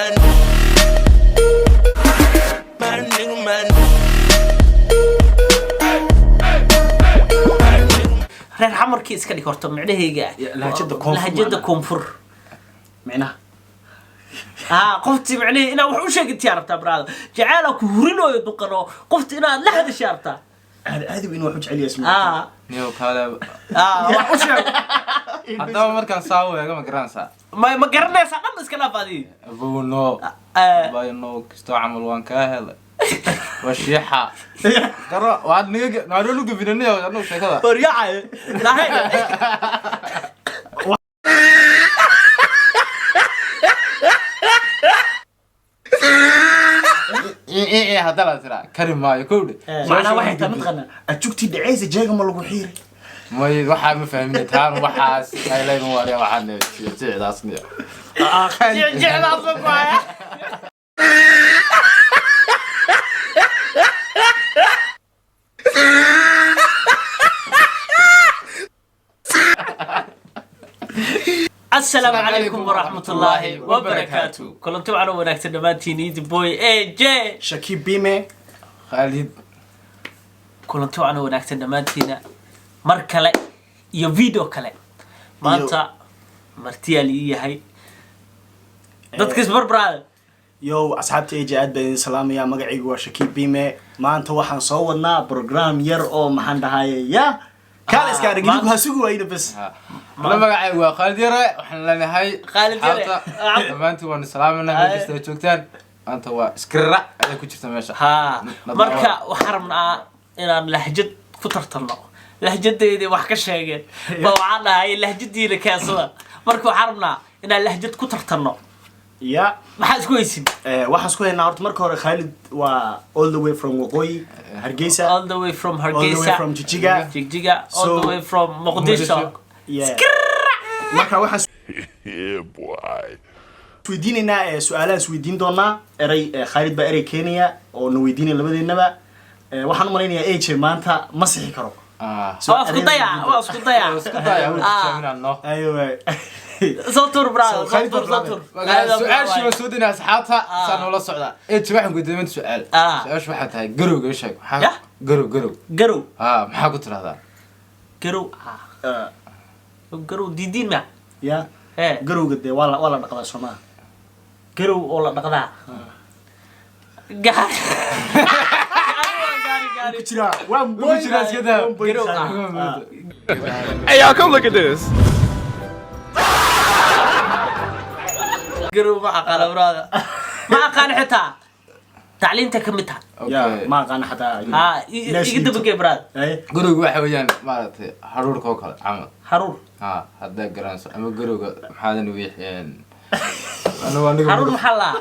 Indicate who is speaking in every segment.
Speaker 1: man. Man, nigga, man.
Speaker 2: reer xamarkii iska dhig horta micnahayga lahjada koonfur
Speaker 3: معناها
Speaker 2: qofti micnaheeda inaad wax u sheegtay rabtaa brada jacaala ku hurinooyo duqano qofti inaad la hadashay rabtaa
Speaker 3: هذه وين واحد عليه اسمه
Speaker 4: نيو كلا
Speaker 2: wax u sheeg
Speaker 4: هذا مركان ساوي يا جماعة جرانسا
Speaker 2: ma garanaysaa dhan iska laafadii
Speaker 4: أبو نو باي نو كستو عمل وان كاهل وشيحة قرر وعد نيجي نارو لو قبلني يا نو شيء كذا
Speaker 2: baryaca lahayn
Speaker 4: إيه هذا لا ترى كريم ما يكون
Speaker 2: macnaha waxay tahay mid qana
Speaker 3: أشوكتي دعيسة جاية ما لقوا حيري
Speaker 4: ما يروح ما فهمني تان وحاس هاي لا يمواري وحنا تي أصلي
Speaker 2: jeclaa soo kuhaya السلام عليكم ورحمة الله وبركاته كلنتم على وناكتنا دمانتين ايدي بوي اي جي
Speaker 3: شكيب بيمي
Speaker 4: خالد
Speaker 2: كلنتم على وناكتنا دمانتينا مر كله iyo video kale maanta martiyali yahay dadka isbar brother
Speaker 3: يو أصحابتي جاءت بين سلام يا مقعي وشكيب بيمي ما أنت وحن صورنا برنامج ير محن هاي يا كالس كان يجيبوا هسوق وين بس
Speaker 4: لما قاعد وخالد يرى وحنا لنا هاي
Speaker 2: خالد يرى.
Speaker 4: ما أنت وأنا سلامنا
Speaker 2: هاي.
Speaker 4: بس توكتان أنت وسكرة هذا كنت تمشى
Speaker 2: ها marka waxarmna inaan lahjad ku tartano lahjadeedii wax ka sheegeen ba waxaan dhahay lahjadiina kaasada marka waxarmna inaan lahjad ku tartano
Speaker 3: يا
Speaker 2: maxaa isku haysin
Speaker 3: waxaan isku haynaa horta marka hore Khalid waa all the way from Waqooyi Hargeysa
Speaker 2: all the way from
Speaker 3: all the way
Speaker 2: Hargeysa
Speaker 3: from Jigjiga
Speaker 2: Jigjiga all the
Speaker 3: So-
Speaker 2: way from Mogadishu
Speaker 3: yeah marka waxaan
Speaker 1: Yeah, boy.
Speaker 3: isweydiinaynaa su'aalaha isweydiin doonaa eray Khalid baa eray Kenya oo na weydiinay labadeennaba waxaan u malaynayaa AJ maanta ma sixi karo
Speaker 2: waa isku daya
Speaker 3: ايوه
Speaker 2: صوتور برادر
Speaker 3: So, Khalid
Speaker 2: صوتور
Speaker 4: سؤال شو مسودنا أصحابها صار ولا صعدة إيه واحد قدامي سؤال سؤال شو حتى قرو إيش هيك
Speaker 2: يا؟
Speaker 4: قرو
Speaker 2: قرو
Speaker 4: ما قلت هذا
Speaker 2: قرو ديدين ما
Speaker 3: يا
Speaker 2: ايه
Speaker 3: قرو قد ولا نقضى سما
Speaker 2: قرو ولا نقضاء قاري
Speaker 3: كتير وين
Speaker 4: كتير كده.
Speaker 1: Hey, y'all, come look at this.
Speaker 2: قرو ما أقال برادر ما أقال حتى تعليمتك كمتها
Speaker 3: يا ما كان حتى
Speaker 2: يقدر بقى براد
Speaker 3: اي
Speaker 4: قرو واحد ويان مالتي حرور كوكل عمل
Speaker 2: حرور
Speaker 4: هذا جرانس أما قرو محاذن ويح أنا
Speaker 2: حرور محلا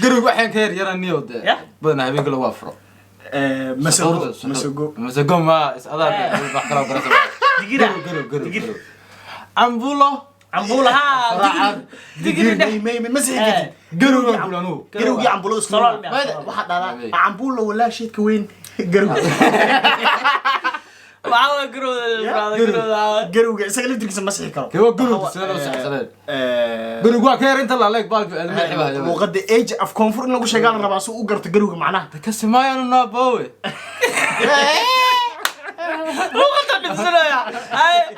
Speaker 4: قرو واحد كير يرى نيود
Speaker 2: يا؟
Speaker 4: بدنا هبي كله وافرو
Speaker 3: مسوقو
Speaker 4: ما هذا بحكي برا
Speaker 2: دقيقة
Speaker 4: قرو عمبولو
Speaker 2: عمبول ها
Speaker 4: راعد
Speaker 2: دقيقة
Speaker 3: ما مسحي
Speaker 4: قرو يقولون
Speaker 3: قرو يا عمبولو
Speaker 2: صلال
Speaker 3: واحد هذا عمبولو ولا شيء كوين قرو
Speaker 2: معاه قرو برادر
Speaker 3: قرو سقل تركز مسحي كرو
Speaker 4: كيف قرو سنة سنة قرو قوا كير أنت الله عليك بالك المحبة
Speaker 3: وقد ايج اف كونفور انه شغال رباسو او قرت قرو معناها
Speaker 4: كسمايا النابوي
Speaker 2: مو قطع بالسنة يا هاي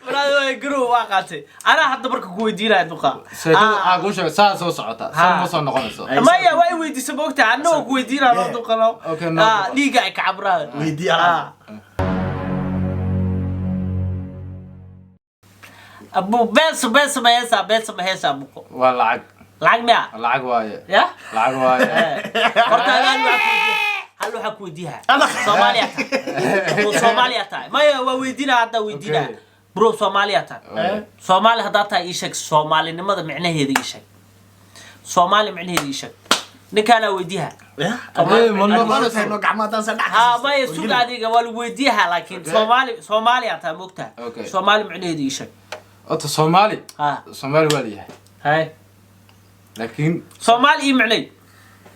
Speaker 2: برادر قرو واقعتي أنا حتى بركة كويدينا دوقا
Speaker 4: أقول شيء ساعة سو ساعة سام وصل نقول
Speaker 2: ما يا واي ويدي سبوكتا عنو كويدينا لا دوقا لو
Speaker 4: أوكي نو
Speaker 2: ليقع كعبراد
Speaker 3: ويدي على
Speaker 2: أبو بس ما يسا أبوكو
Speaker 4: والله عق
Speaker 2: لعق ميا
Speaker 4: العق واي
Speaker 2: يا
Speaker 4: العق واي
Speaker 2: horta hal waxa ku weydiiha Soomaaliya tahay ma ya weydiina hadda weydiina bro Soomaaliya tahay Soomaali hadda tahay ishak Soomaalinimada micnaheeda ishak Soomaali micnaheeda ishak ninkana weydiiha
Speaker 3: ما تهنو قعماتان صدح
Speaker 2: ما يسوق adiga wal weydiiha laakiin Soomaaliya tahay moogta Soomaali micnaheeda ishak
Speaker 4: أنت صومالي
Speaker 2: ها
Speaker 4: صومالي وليه
Speaker 2: هاي
Speaker 4: لكن
Speaker 2: Soomaali معني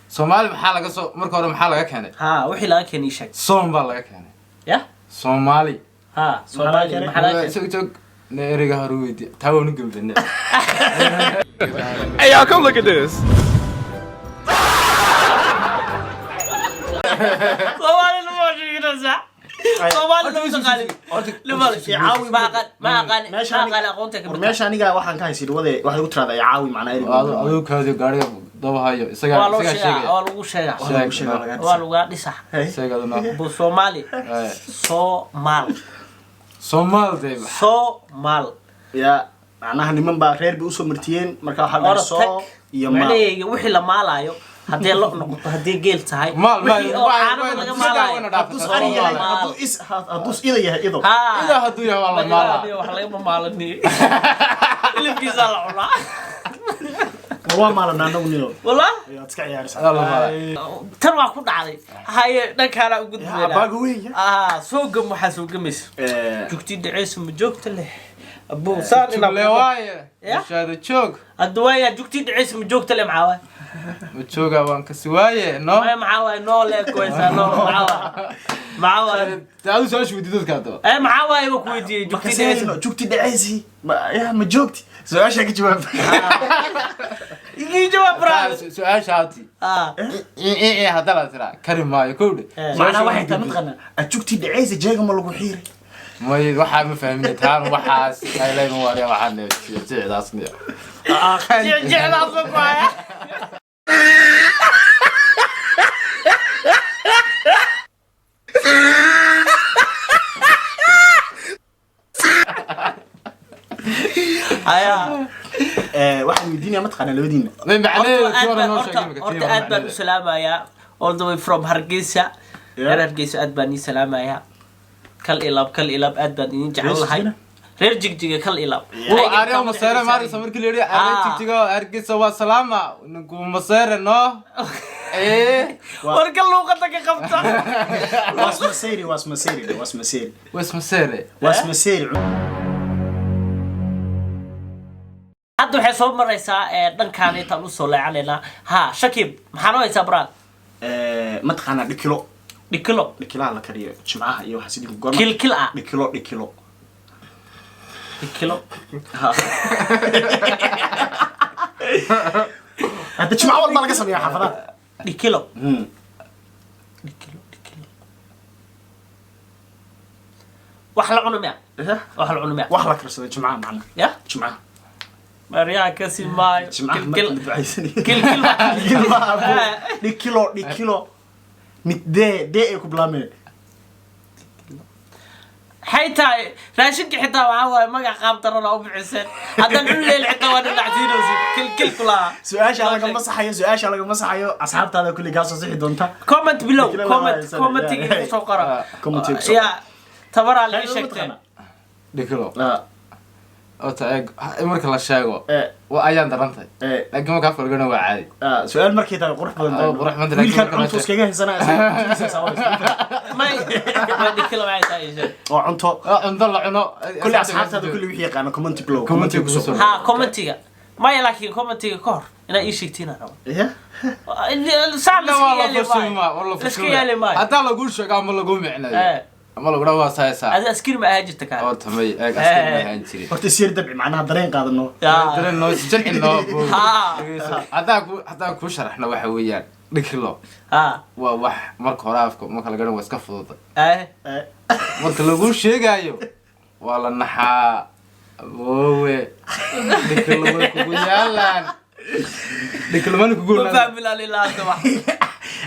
Speaker 4: صومالي محل قصو مركور محل كانت
Speaker 2: ها وحي laga keenay ishak
Speaker 4: صوم بالله كانت
Speaker 2: ya
Speaker 4: صومالي
Speaker 2: ها Soomaali maxaa
Speaker 4: سوق نيرجع هرويدي تاو نقول
Speaker 1: Hey, y'all, come look at this.
Speaker 2: Somali lama sheeganaysa Somali lama shaqaalin lama caawi ma aqaan aqoonta ka mid
Speaker 3: meesha aniga waxaan ka haysid wade waxa lagu tiraada caawi macna eri
Speaker 4: aduu kaadi gaariga dabahayo isaga
Speaker 2: waa lagu sheegaa waa lagu dhisa
Speaker 4: isaga aduna
Speaker 2: bu Somali Somal
Speaker 3: ya macnaha niman baa reer bay u soo martiyeen marka waxa la soo iyo maal
Speaker 2: wixii la maalayo hadii la noqoto hadii geel tahay
Speaker 4: maal
Speaker 2: laga maalayo
Speaker 3: hadus ida yahay ido
Speaker 4: ila haduu yahay wala maala
Speaker 2: wax laga maalani ilibkiisa la cunaa
Speaker 3: waa maalana anagu niyo
Speaker 2: walaa
Speaker 3: ayaa iska ciyaaraysaa
Speaker 4: alla maala
Speaker 2: tan waa ku dhacday haye dhankaana ugu
Speaker 3: baaga
Speaker 2: duweynaa
Speaker 3: weyn
Speaker 2: soo gam waxaa soo gamaysa joogtii dhaceysa ma joogta leh abuu saan ina
Speaker 4: leewaaye shaada joog
Speaker 2: adwaaya joogtii dhaceysa ma joogta leh maxaa
Speaker 4: ma jooga waan ka siwaaye no
Speaker 2: maxaa no le koysa no maxaa
Speaker 4: taadu soo shubid dadka hada
Speaker 2: maxaa waay ku weydiiyay joogtii dhaceysa
Speaker 3: joogtii dhaceysi ma joogti su'aasha ka jawaab
Speaker 2: igi jawaab braa
Speaker 4: su'aasha hati hada la tira karim maayo kowde
Speaker 3: macnaha waxay tahay midqana joogtii dhaceysi jeega ma lagu xiiray
Speaker 4: may waxa ma fahmin taan waxaas ay leeyahay wariya waxaan jeedaasniya
Speaker 2: jeedaas ma kuaya
Speaker 3: waxaan weydiinaya mataqaana labadiina
Speaker 2: horta aad baan u salaamayaa all the way from Hargeysa Hargeysa aad baan ii salaamayaa kal ilaab aad baan idin jecelahay reer jigjiga kal ilaab
Speaker 4: ariyo maseere maarisa markii leeyahay ariyo jigjiga Hargeysa waa salaama ninku maseere no
Speaker 2: warka luuqada ka qabta
Speaker 3: wasmaseeri
Speaker 2: hadda waxay soo maraysaa dhankaan intaan u soo leecanayna Shakib maxaa noo haysaa brad
Speaker 3: mataqaana dhikilo
Speaker 2: dhikilaha
Speaker 3: la kariyo jimcaha iyo waxa sidii goorma
Speaker 2: kilkil ah
Speaker 3: dhikilo hadda jimcaha walba laga sameeyaa xaafadaha
Speaker 2: dhikilo wax la cuno miya
Speaker 3: wax la karsado jimcaha macna
Speaker 2: ya
Speaker 3: jimcaha
Speaker 2: Maria kasi maayo
Speaker 3: dhikilo midde ay ku bilaameen
Speaker 2: حيتا راشد حتى وعوا ما قام ترى لو بعسن هذا الليل حتى وانا قاعدين كل كلها
Speaker 3: سؤال على كم مسحيو اصحاب هذا كل قاص صحي دونتا
Speaker 2: كومنت بلو كومنت سوقرا يا تبر على شكل
Speaker 4: دكلو أوتا مركز لا شاقو وأيام درنتي لكن ما كان فرقنا وعادي
Speaker 3: سؤال مركز تاع قرح بدن ويل كان عنتو اسكاغا سنه
Speaker 2: ما دكلو معي تاي
Speaker 3: عنتو
Speaker 4: لا عنو
Speaker 3: كل اصحاب هذا كل وحي يقانا كومنت بلو
Speaker 2: كومنتيغا ما يلاكي كومنتيغا كور انا اي شيكتينا
Speaker 3: ايه
Speaker 2: صعب
Speaker 4: والله فشوما حتى لو قول شيء ما لو معناه ما لو غدا واسايسا
Speaker 2: هذا اسكير ما هاجرت كان
Speaker 4: تمي اسكير ما هاجري
Speaker 3: horta sir dabci macnaha dareen qaadano
Speaker 4: dareen noo jilcino hadaa ku sharaxna waxa weeyaan dhikilo waa wax marka hore afka marka la garan waa iska fudud marka lagu sheegayo waa la naxaa woowe dhikilo way kugu yaalaan dhikilo man kugu
Speaker 2: ma fahmin ilaa sabah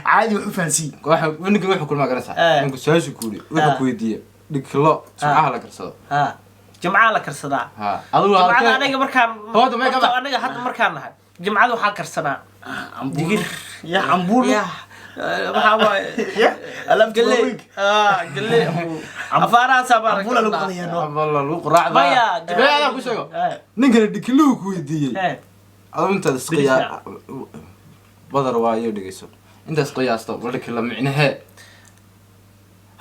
Speaker 3: عادي وحفانسي
Speaker 4: واحد منك وحنا كل ما قرصها انك سؤال كوري وحنا كويديه دكلو جمعه لا كرسدو
Speaker 2: جمعه لا كرسدا
Speaker 4: aduu
Speaker 2: jimcada aniga markaan aniga hadda markaan nahay jimcada waxa karsanaa digir
Speaker 3: ya ambul
Speaker 2: ya waxa waay
Speaker 3: ya alaf
Speaker 2: galay galay afaara sabar
Speaker 3: ambul lagu qadayno
Speaker 4: والله لو قراعدا
Speaker 2: maya
Speaker 4: jimcada ku sheego ninkan dikiluu ku weydiiyay aduu inta isqiya badar waayo dhigayso intaas qiyaasto wala kala micnahe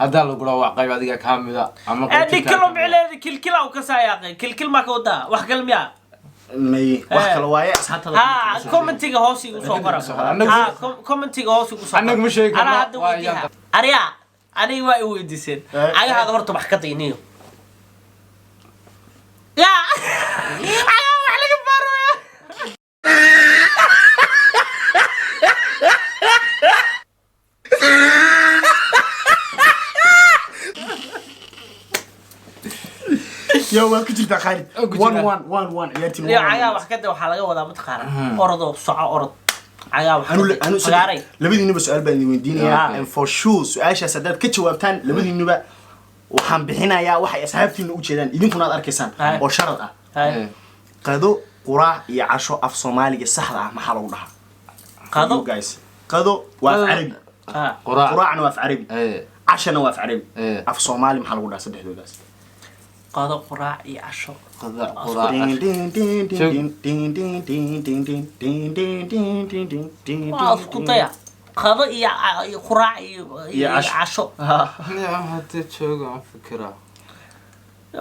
Speaker 4: hada lagu dhaw qayb adiga kaamida ama
Speaker 2: dikilo micleed kilkila oo ka saayaqay kilkil ma ka wada wax kalmiya
Speaker 3: may wax kala waaye asxaabta
Speaker 2: commentiga hoos igu soo qora commentiga hoos igu soo
Speaker 4: anagu ma sheegay
Speaker 2: ana hada weydiiha ariya aniga waa i weydiiseen agaha horta wax ka diiniyo ya
Speaker 3: يا waa ku jirta Khalid 1 ciyaartii
Speaker 2: يا cagaa wax ka waxa laga wadaa mataqaana ordo soco orod cagaa wax
Speaker 3: anu sagaaray labadiinaba su'aal baan idin weydiinayaa and for sure su'aashaas hadaad ka jawaabtaan labadiinaba waxaan bixinayaa waxa asxaabtiina u jeedaan idinkuna aad arkaysaan oo sharad ah qado quraac iyo casho af Soomaaliga saxda ah maxaa lagu dhahaa qado guys qado waa carabi quraacna waa carabi cashana waa carabi af Soomaali maxaa lagu dhahaa saddexdoodaas
Speaker 2: qado quraac iyo casho
Speaker 4: qado quraac
Speaker 2: waa isku daya qado iyo quraac iyo casho
Speaker 4: hada jooga aan fikiraa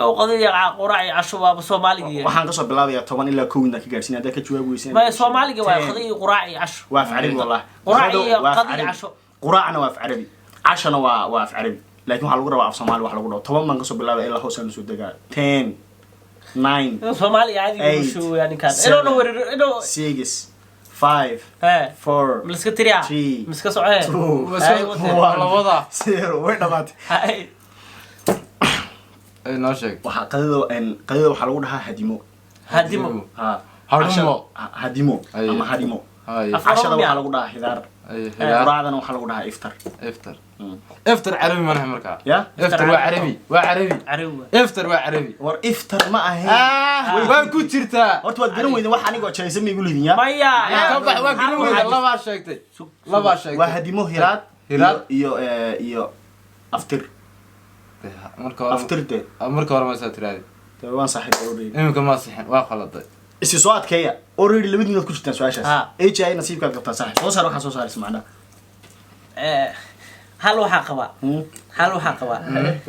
Speaker 2: oo qado iyo quraac iyo casho waa Soomaaliga
Speaker 3: waxaan ka soo bilaabayaa 10 ilaa 1 inta ka gaarsiin hada ka jawaab weyseen
Speaker 2: ma Soomaaliga waa qado iyo quraac iyo casho
Speaker 3: waa carabi wallahi
Speaker 2: quraac iyo qado iyo casho
Speaker 3: quraacna waa carabi cashana waa carabi laakiin waxa lagu rabaa af Soomaali wax lagu dhaw 10 man ka soo bilaabay ilaa hoos aan soo dagaa 10 9
Speaker 2: Soomaali caadi u soo yani kan ino
Speaker 3: 6 5 4
Speaker 2: miska tiriya miska socay
Speaker 4: wala wada
Speaker 3: 0 way dhamaatay
Speaker 4: ay noo sheeg
Speaker 3: waxa qadada waxa lagu dhahaa hadimo hadimo ama hadimo cashada waxa lagu dhahaa hidaar quraacdana waxa lagu dhahaa
Speaker 4: iftar carabi ma nahay markaa
Speaker 3: ya
Speaker 4: iftar waa carabi iftar waa carabi
Speaker 3: war iftar ma ahayn
Speaker 4: waan ku jirtaa
Speaker 3: horta waad garan weyday waxa aniga jaysan ma igu leedin ya
Speaker 2: maya
Speaker 4: ka bax waa garan weyday laba sheegtay
Speaker 3: waa hadimo hiraad iyo aftir
Speaker 4: marka hore ma saa tiraadi
Speaker 3: waan saaxiib already
Speaker 4: imika ma saxin waa khaladay
Speaker 3: isi soo adkeeya already labadiina ku jirtaan su'aashaas AJ nasiibka qabta saaxiib soo saar waxa soo saaraysa macna
Speaker 2: hal waxa qaba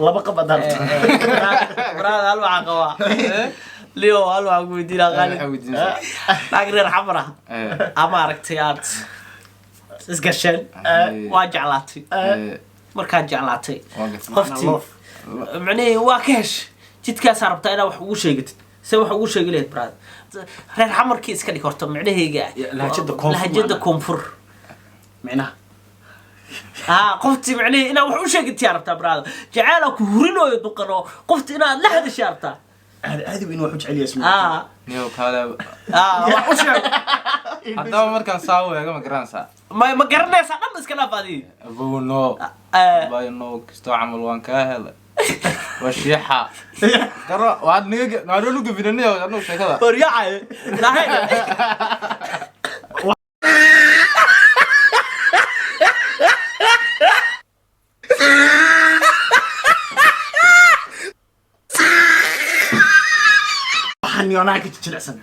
Speaker 2: laba qaba darta brada hal waxa qaba leo hal waxa ku weydiina qali agreer xamra ama aragtiyaad isgashan waa jeclaatay markaa jeclaatay qoftii macnaheedu waa ka hesh jidkaas rabtaa inaad wax ugu sheegatid se wax ugu sheegi lahayd brada reer xamarkii iska dhig horta macnaheega lahjada koonfur macnaha qoftii macnaheedu inaad wax u sheegatid rabtaa brada jacayl ku hurinooyo duqano qoftii inaad la hadashaa rabtaa
Speaker 3: aadi in wax u jecel yahay
Speaker 4: niyo kale
Speaker 2: wax u sheeg
Speaker 4: haddaba markaan saawo eega ma garanaysaa
Speaker 2: ma garanaysaa dhan iska dhaafadii
Speaker 4: abuno bayno kisto camal waan kaa helay washiixa karo waad niga naaro lugu binaniyo anuu sheekada
Speaker 2: waryaay lahayn
Speaker 3: waxaan ka jilicsan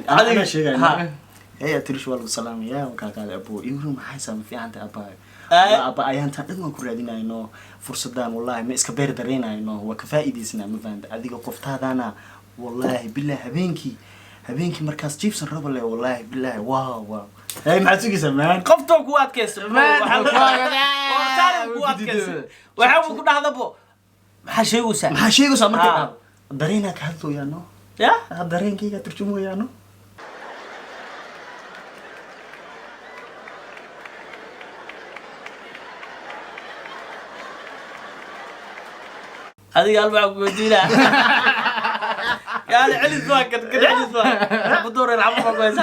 Speaker 3: ana sheegay tirish wal salaam ya ka qaad abu iru maxay saam fiicanta aba ayanta dhan ku raadinayno fursadan wallahi ma iska beer dareenayno waa ka faa'iideysna ma faanta adiga qoftaadana wallahi billahi habeenki markaas jibsan rabo le wallahi billahi wow maxaa sugaysaa man
Speaker 2: qofto ku adkaysto waxa ku dhahdabo maxaa sheegaysaa
Speaker 3: markaa dareena ka hadlooyaano
Speaker 2: ya
Speaker 3: dareenkayga turjumoyaano
Speaker 2: adiga alba ku weydiina يعني علي زواج كده علي زواج بدور العمر كويس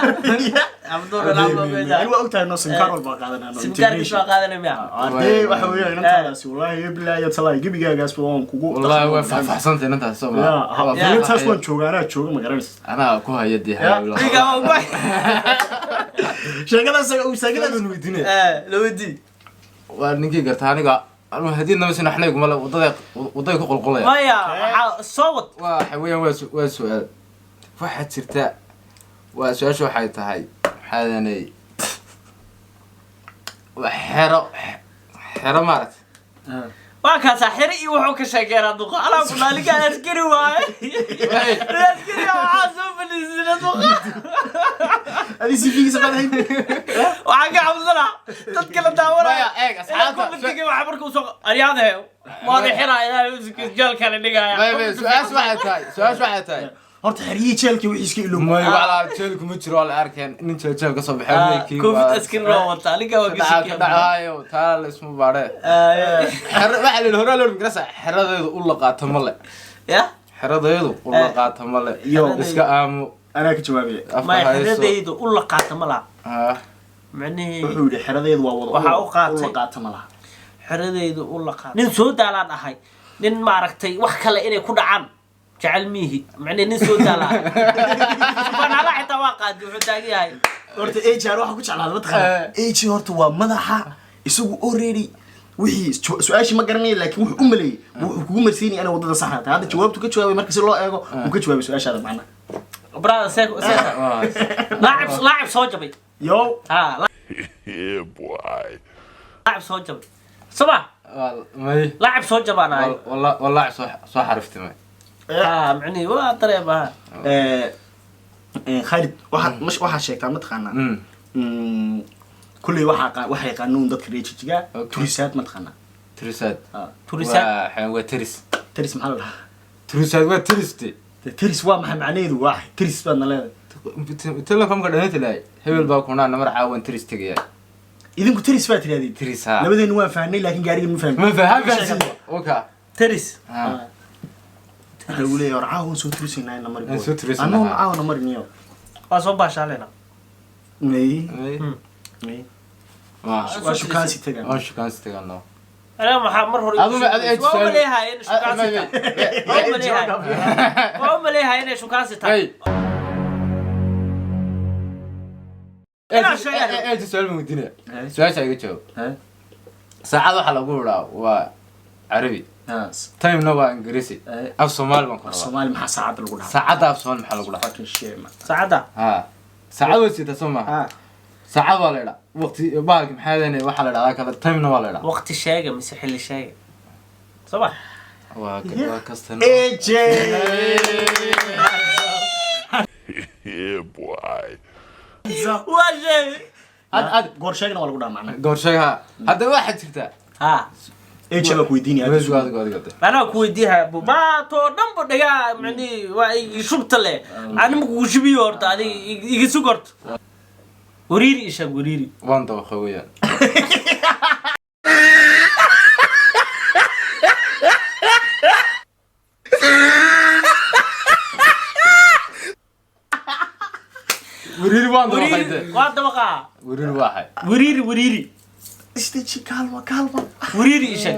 Speaker 2: بدور العمر كويس
Speaker 3: ايوه وقتها انه سمكار والباقادنا
Speaker 2: سمكار مش باقادنا ميا
Speaker 3: عادي waxa weeyaan intaas wallahi billahi talay gibigaagas waan kugu
Speaker 4: wallahi waa faahfaahsantay intaas soo ma
Speaker 3: intaas waan joogaana jooga magaranaysa
Speaker 4: ana ku hayadii haylo
Speaker 2: iga waa
Speaker 3: sheegada weydiinay
Speaker 2: la weydii
Speaker 4: waa ninkii gartaa aniga أنا هدي الناس نحن يقول ملا وضيق قلقلة
Speaker 2: ما يا صوت
Speaker 4: وحويا وسؤال واحد سرتاء وسؤال شو حياتها هاي هذا ني وحرة مارت
Speaker 2: واكا ساحري وحوك شاكيرا دوقا على قلنا لك أسكري واي أسكري وعاصم بالنسبة دوقا
Speaker 3: هذه سيفيك سبعة هاي
Speaker 2: وعاقا عبدالله تتكلم داورا أصحابها كنت تجي وحبرك وسوق أرياد هاي ما ذي حرا إذا جال كان اللي
Speaker 4: سؤال واحد هاي
Speaker 3: horta xariye jeelkii wixii iska ilmo
Speaker 4: ma wala jeelku ma jiro la arkeen nin jeelka soo baxay
Speaker 2: كوفيد أسكن روت عليك
Speaker 4: وقصة دعاية تعال اسمه بعده حر واحد الهرا لو مقرصة حرده ولا قاتم الله
Speaker 2: يا
Speaker 4: حرضيدو والله قاطة ملا
Speaker 3: يو
Speaker 4: إسكا آمو
Speaker 3: أنا كجوابي
Speaker 2: ما حرضيدو ولا قاطة ملا معني
Speaker 3: وحولي حرضيد ووضع
Speaker 2: وحا قاطة
Speaker 3: ولا قاطة ملا
Speaker 2: حرضيدو ولا قاطة نين سو دالان أهاي نين ما ركتي wax kale inay ku dhacaan jacayl mihi macna nin soo daala bana la xitaa waa qaadi wuxuu taagiyahay
Speaker 3: horta HR waxa ku jeclaada madkhana HR horta waa madaxa isagu already wixii su'aashi ma garanay laakiin wuxuu u maleeyay wuxuu kugu marsiinay ana wadada saxda tahay hada jawaabtu ka jawaabay marka si loo eego uu ka jawaabay su'aashaada macna
Speaker 2: brother seeko laacib soo jabay
Speaker 3: yo
Speaker 1: Yeah, boy.
Speaker 2: laacib soo jabay sabah
Speaker 4: ماي
Speaker 2: لاعب سو جباناي
Speaker 4: والله صح عرفت ماي
Speaker 2: معني waa dareemaha
Speaker 3: Khalid waxa sheegtaa madkhana kulli waxa qaanuun dadka reejiga turisaad madkhana
Speaker 4: تريسات
Speaker 2: turisaad
Speaker 4: حيوان وتريس
Speaker 3: تريس maxaa la dhahaa
Speaker 4: تريسات وتريستي
Speaker 3: تريس waa maxay macnaheedu waa تريس baadna leedahay
Speaker 4: تلكم قد تلاقي هبل باكونا نمر عاون تريس تجي
Speaker 3: idinku تريس baa tiraadeen
Speaker 4: تريس ها
Speaker 3: labadeenu waan fahnay laakiin gaariga ma fahmin
Speaker 4: ما فهم اوكا
Speaker 2: تريس
Speaker 3: أنا أقول يا رعاون سو تريسنا إنه مريض
Speaker 4: سو تريسنا
Speaker 3: أنا معاون مريض
Speaker 2: waa soo baashaalena
Speaker 3: مي
Speaker 4: مي
Speaker 3: مي
Speaker 4: ما
Speaker 3: وشو كان ستة
Speaker 4: وشو كان ستيغانو
Speaker 2: انا محمد هوري waa maleeyahay in shukaasita waa maleeyahay in shukaasita
Speaker 4: انا شيء ايه سؤال مدينه سؤال شيء جاوب ساعه waxa lagu wiraa waa عربي تايم نوبا انجليزي اف سومال بان
Speaker 3: الصومال ما ساعات lagu dhaxay
Speaker 4: ساعه اف سومال maxaa lagu dhaxay
Speaker 3: fucking shit man
Speaker 2: saacada
Speaker 4: ها ساعه وسيده سوما ساعه waa leeyahay waqti baalki maxaa leeyahay waxa la dhahaa kala time waa leeyahay
Speaker 2: waqti sheega mise xilli sheega صباح
Speaker 4: waa kastan
Speaker 3: AJ
Speaker 1: Yeah, boy.
Speaker 2: واجه
Speaker 3: ad goor sheegna waa lagu dhaxay macna
Speaker 4: goorshaga hadda waxa jirta
Speaker 2: ها
Speaker 3: AJ baa ku weydiinaya
Speaker 4: wees good
Speaker 2: انا ku weydiiyaa ma to dhanba dhaga macni waa shubta le aan ma ku shubiyo horta adiga iga sugort wariiri isha wariiri
Speaker 4: waan dawqa weeyaan wariiri waan dawqa
Speaker 2: waa dabaqa
Speaker 4: wariiri waxay
Speaker 2: wariiri
Speaker 3: استيجي كالما كالما
Speaker 2: wariiri isha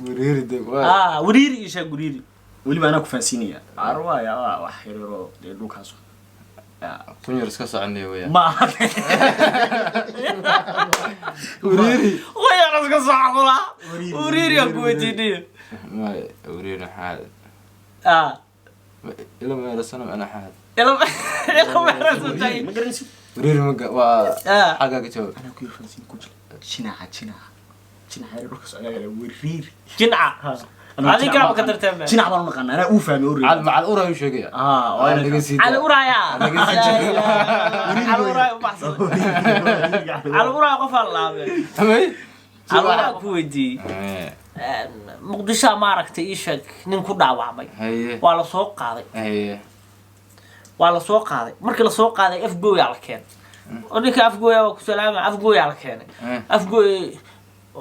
Speaker 4: wariiri de waa
Speaker 2: wariiri isha wariiri
Speaker 3: waliba ana ku faansiinaya arwa ya wax yaro dhulkaas
Speaker 4: kun yar iska soconay weeyaan
Speaker 3: ma
Speaker 4: wariiri
Speaker 2: way raska saxula wariiri aan ku weydiinay
Speaker 4: ما wariiri xaad ila ma rasana ana xaad
Speaker 2: ila ma rasatay
Speaker 3: ma garanaysi
Speaker 4: wariiri ma waa xaga ka jawaab
Speaker 3: ana ku faansiin ku jira jinaca dhulkaas ayaa wariiri
Speaker 2: jinca adiga ka tartamay
Speaker 3: jinaca baan naqaan ana uu fahmay uu
Speaker 4: على مع الأورا وش جاي؟
Speaker 3: وانا
Speaker 4: نجي سيد.
Speaker 2: على ورايا على ورايا بحصل على ورايا قفل لابه
Speaker 4: أمي؟
Speaker 2: على ورايا كويدي مقدشة ما ركت إيشك ننكو دعوامي
Speaker 4: هي.
Speaker 2: ولا سوق قاضي
Speaker 4: هي.
Speaker 2: ولا سوق قاضي مركل سوق قاضي أفجوي على كان وديك أفجوي وكسلام أفجوي على كان أفجوي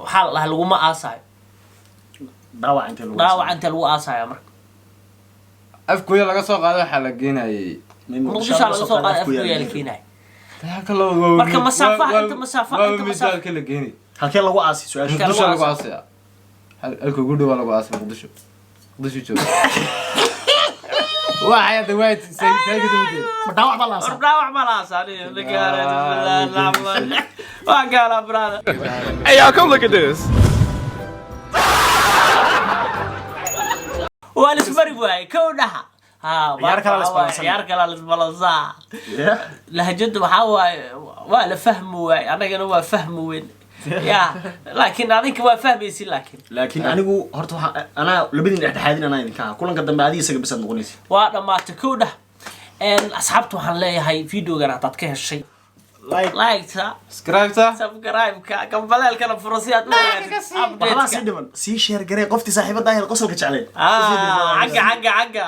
Speaker 2: حال له لو ما أصاي
Speaker 3: داوع
Speaker 2: أنت لو أصاي مرك
Speaker 4: أفكو يلا قصة قاعدة حلقينا أي.
Speaker 2: مقدشة على سوق قاضي أفجوي على كيناي
Speaker 4: تهاك الله.
Speaker 2: مركب مسافة أنت مسافة أنت مسافة
Speaker 4: كل جيني.
Speaker 3: halkee lagu aasi su'aasha
Speaker 4: مقدشة لو قاصة. هل كقولوا ولا قاصة مقدشة. مقدشة شو. واحد وايد سيد تاجد.
Speaker 3: ma dhaawac baa la aasa
Speaker 2: داوع ملاص عليه اللي قال ما قال برادر
Speaker 1: Hey, y'all, come look at this.
Speaker 2: والاسبري بواي كونها ها
Speaker 3: عيار
Speaker 2: كلا الاسبلصا لهجد waxaa waa la fahmo way anagana waa fahmo weyn ya laakiin adinka waa fahmaysi
Speaker 3: laakiin anigu horta waxa ana labadii dhexdhexaadin ana idinka kulanka dambe adiga isaga bisad noqonaysa
Speaker 2: waa dhamaatay kowda asxaabtu waxaan leeyahay videogan hadaad ka heshay like
Speaker 4: سكرايب تا.
Speaker 2: subscribe ka kambalelkana furasiyaad u
Speaker 3: waxba sii dhiman sii sheer garee qoftii saaxiibada ahayd qosolka jeclay
Speaker 2: عقا